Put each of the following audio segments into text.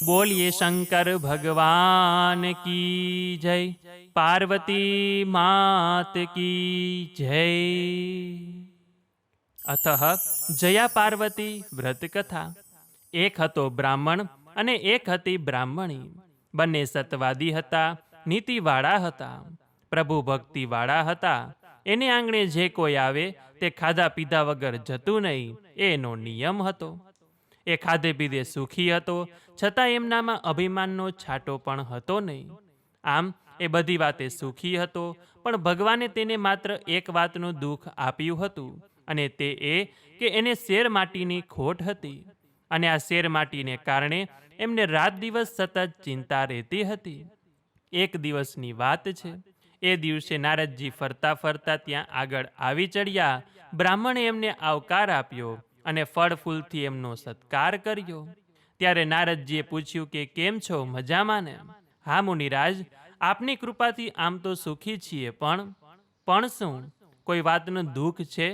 બોલીએ શંકર ભગવાન કી જય, પાર્વતી માત કી જય. અથઃ જયા પાર્વતી વ્રત કથા. એક હતો બ્રાહ્મણ અને એક હતી બ્રાહ્મણી. બંને સતવાદી હતા, નીતિવાળા હતા, પ્રભુ ભક્તિવાળા હતા. એને આંગણે જે કોઈ આવે તે ખાધા પીધા વગર જતું નહીં, એનો નિયમ હતો. એ ખાધે પીધે સુખી હતો, છતાં એમનામાં અભિમાનનો છાંટો પણ હતો નહીં. આમ એ બધી વાતે સુખી હતો, પણ ભગવાને તેને માત્ર એક વાતનું દુઃખ આપ્યું હતું, અને તે એ કે એને શેર માટીની ખોટ હતી. અને આ શેર માટીને કારણે એમને રાત દિવસ સતત ચિંતા રહેતી હતી. એક દિવસની વાત છે. એ દિવસે નારદજી ફરતા ફરતા ત્યાં આગળ આવી ચડ્યા. બ્રાહ્મણે એમને આવકાર આપ્યો અને ફળ ફૂલથી એમનો સત્કાર કર્યો. ત્યારે નારદજીએ પૂછ્યું કે કેમ છો, મજામાં ને? હા મુનિરાજ, આપની કૃપાથી આમ તો સુખી છીએ, પણ શું, કોઈ વાતનું દુઃખ છે?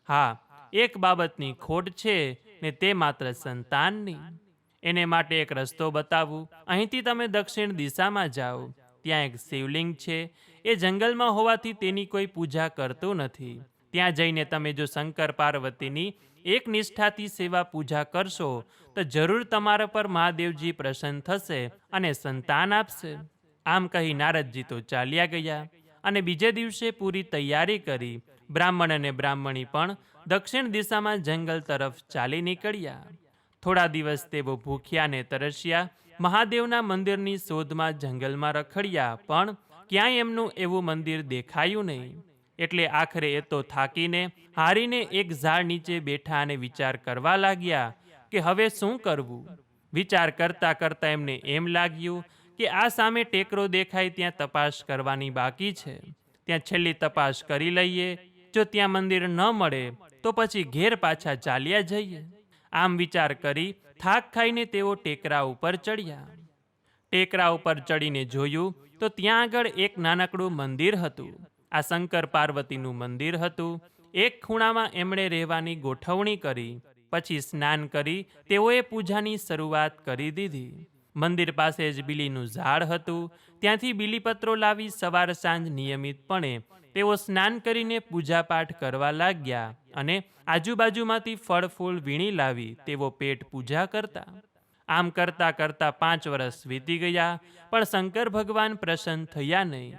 હા, એક બાબતની ખોટ છે, ને તે માત્ર સંતાનની. એને માટે એક રસ્તો બતાવું. અહીંથી તમે દક્ષિણ દિશામાં જાઓ. ત્યાં એક શિવલિંગ છે. એ જંગલમાં હોવાથી તેની કોઈ પૂજા કરતું નથી. ત્યાં જઈને તમે જો શંકર પાર્વતીની એક નિષ્ઠાથી સેવા પૂજા કરશો તો જરૂર તમારા પર મહાદેવજી પ્રસન્ન થશે અને સંતાન આપશે. આમ કહી નારદજી તો ચાલ્યા ગયા અને બીજે દિવસે પૂરી તૈયારી કરી બ્રાહ્મણ અને બ્રાહ્મણી પણ દક્ષિણ દિશામાં જંગલ તરફ ચાલી નીકળ્યા. થોડા દિવસ તેઓ ભૂખ્યા ને તરસ્યા મહાદેવના મંદિરની શોધમાં જંગલમાં રખડ્યા, પણ ક્યાંય એમનું એવું મંદિર દેખાયું નહીં. એટલે આખરે એ તો થાકીને હારીને એક ઝાડ નીચે બેઠા અને વિચાર કરવા લાગ્યા કે હવે શું કરવું. વિચાર કરતા કરતા એમને એમ લાગ્યું કે આ સામે ટેકરો દેખાય ત્યાં તપાસ કરવાની બાકી છે. ત્યાં છેલ્લી તપાસ કરી લઈએ. જો ત્યાં મંદિર ન મળે તો પછી ઘેર પાછા ચાલ્યા જઈએ. આમ વિચાર કરી થાક ખાઈને તેઓ ટેકરા ઉપર ચડ્યા. ટેકરા ઉપર ચડીને જોયું તો ત્યાં આગળ એક નાનકડું મંદિર હતું. આ શંકર પાર્વતીનું મંદિર હતું. એક ખૂણામાં એમણે રહેવાની ગોઠવણી કરી. પછી સ્નાન કરી તેઓએ પૂજાની શરૂઆત કરી દીધી. મંદિર પાસે જ બીલીનું ઝાડ હતું. ત્યાંથી બીલીપત્રો લાવી સવાર સાંજ નિયમિતપણે તેઓ સ્નાન કરીને પૂજાપાઠ કરવા લાગ્યા અને આજુબાજુમાંથી ફળ ફૂલ વીણી લાવી તેઓ પેટ પૂજા કરતા. આમ કરતા કરતા 5 વર્ષ વીતી ગયા, પણ શંકર ભગવાન પ્રસન્ન થયા નહીં.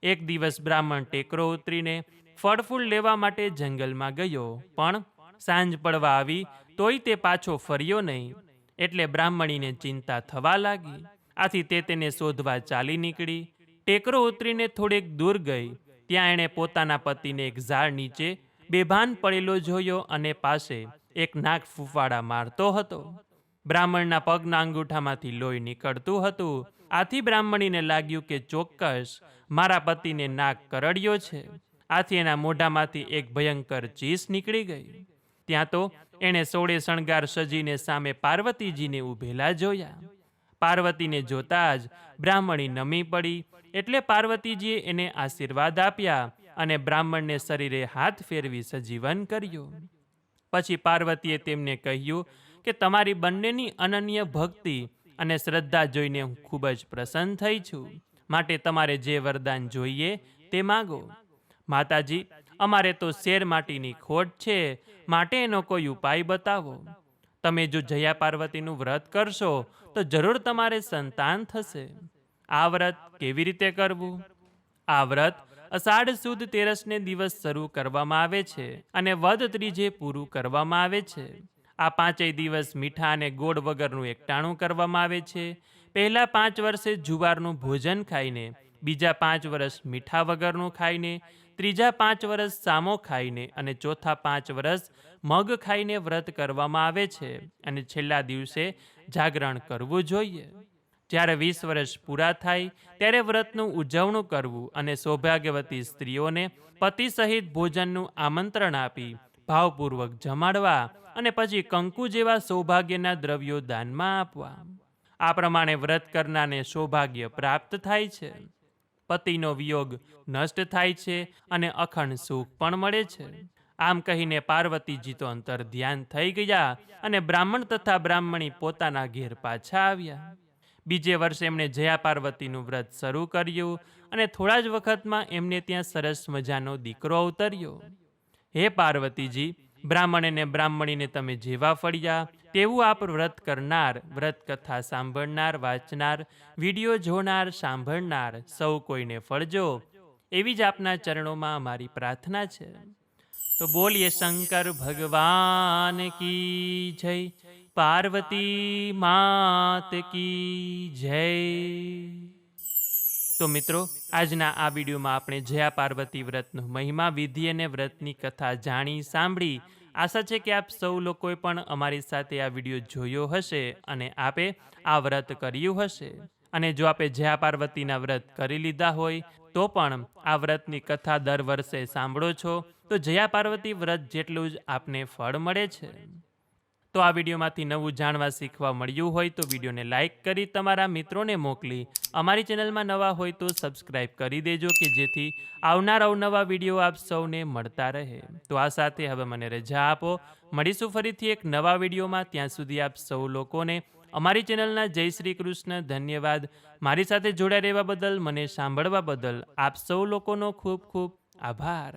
એક દિવસ બ્રાહ્મણ ટેકરો ઉતરીને ફળ ફૂલ લેવા માટે જંગલમાં ગયો, પણ સાંજ પડવા આવી તોય તે પાછો ફર્યો નહીં. એટલે બ્રાહ્મણીને ચિંતા થવા લાગી. આથી તે તેને શોધવા ચાલી નીકળી. ટેકરો ઉતરીને થોડેક દૂર ગઈ. ત્યાં એણે પોતાના પતિને એક ઝાડ નીચે બેભાન પડેલો જોયો અને પાસે એક નાગ ફૂફાડા મારતો હતો. બ્રાહ્મણના પગના અંગૂઠામાંથી લોહી નીકળતું હતું. આથી બ્રાહ્મણીને લાગ્યું કે ચોક્કસ મારા પતિને નાગ કરડ્યો છે. આથી એના મોઢામાંથી એક ભયંકર ચીસ નીકળી ગઈ. ત્યાં તો એણે સોળે શણગાર સજીને સામે પાર્વતીજીને ઊભેલા જોયા. પાર્વતીને જોતા જ બ્રાહ્મણી નમી પડી. એટલે પાર્વતીજીએ એને આશીર્વાદ આપ્યા અને બ્રાહ્મણને શરીરે હાથ ફેરવી સજીવન કર્યો. પછી પાર્વતીએ તેમને કહ્યું કે તમારી બંનેની અનન્ય ભક્તિ અને શ્રદ્ધા જોઈને હું ખૂબ જ પ્રસન્ન થઈ છું. માટે તમારે જે વરદાન જોઈએ તે માગો. માતાજી, અમારે તો શેર માટીની ખોટ છે, માટે એનો કોઈ ઉપાય બતાવો. તમે જો જયા પાર્વતીનું વ્રત કરશો તો જરૂર તમારે સંતાન થશે. આ વ્રત કેવી રીતે કરવું? આ વ્રત અષાઢ સુદ તેરસને દિવસ શરૂ કરવામાં આવે છે અને વદ ત્રીજે પૂરું કરવામાં આવે છે. આ 5 દિવસ મીઠા અને ગોળ વગરનું એકટાણું કરવામાં આવે છે. પહેલા 5 વર્ષે જુવારનું ભોજન ખાઈને, બીજા 5 વર્ષ મીઠા વગરનું ખાઈને, ત્રીજા 5 વર્ષ સામો ખાઈને અને ચોથા 5 વર્ષ મગ ખાઈને વ્રત કરવામાં આવે છે. અને છેલ્લા દિવસે જાગરણ કરવું જોઈએ. જ્યારે 20 વર્ષ પૂરા થાય ત્યારે વ્રતનું ઉજવણું કરવું અને સૌભાગ્યવતી સ્ત્રીઓને પતિ સહિત ભોજનનું આમંત્રણ આપી ભાવપૂર્વક જમાડવા અને પછી કંકુ જેવા સૌભાગ્યના દ્રવ્યો દાનમાં આપવા. આ પ્રમાણે વ્રત કરનારને સૌભાગ્ય પ્રાપ્ત થાય છે, પતિનો વિયોગ નષ્ટ થાય છે અને અખંડ સુખ પણ મળે છે. આમ કહીને પાર્વતીજી તો અંતર ધ્યાન થઈ ગયા અને બ્રાહ્મણ તથા બ્રાહ્મણી પોતાના ઘેર પાછા આવ્યા. બીજે વર્ષે એમણે જયા પાર્વતીનું વ્રત શરૂ કર્યું અને થોડા જ વખતમાં એમને ત્યાં સરસ મજાનો દીકરો અવતર્યો. હે પાર્વતીજી, બ્રાહ્મણ અને બ્રાહ્મણીને તમે જેવા ફળ્યા તેવું આપ વ્રત કરનાર, વ્રત કથા સાંભળનાર, વાંચનાર, વિડીયો જોનાર, સાંભળનાર સૌ કોઈને ફળજો, એવી જ આપના ચરણોમાં અમારી પ્રાર્થના છે. તો બોલીએ શંકર ભગવાન કી જય, પાર્વતી માત કી જય. તો મિત્રો, આજના આ વિડીયોમાં આપણે જયા પાર્વતી વ્રતનો મહિમા, વિધિ અને વ્રતની કથા જાણી સાંભળી. આશા છે કે આપ સૌ લોકોએ પણ અમારી સાથે આ વિડીયો જોયો હશે અને આપે આ વ્રત કર્યું હશે. અને જો આપે જયા પાર્વતીના વ્રત કરી લીધા હોય તો પણ આ વ્રતની કથા દર વર્ષે સાંભળો છો તો જયા પાર્વતી વ્રત જેટલું જ આપને ફળ મળે છે. તો આ વિડીયોમાંથી નવું જાણવા શીખવા મળ્યું હોય તો વિડીયોને લાઇક કરી તમારા મિત્રોને મોકલી અમારી ચેનલમાં નવા હોય તો સબસ્ક્રાઈબ કરી દેજો કે જેથી આવનાર અવનવા વિડીયો આપ સૌને મળતા રહે. તો આ સાથે હવે મને રજા આપો. મળીશું ફરીથી એક નવા વિડીયોમાં. ત્યાં સુધી આપ સૌ લોકોને અમારી ચેનલના જય શ્રી કૃષ્ણ. ધન્યવાદ. મારી સાથે જોડાઈ રહેવા બદલ, મને સાંભળવા બદલ આપ સૌ લોકોનો ખૂબ ખૂબ આભાર.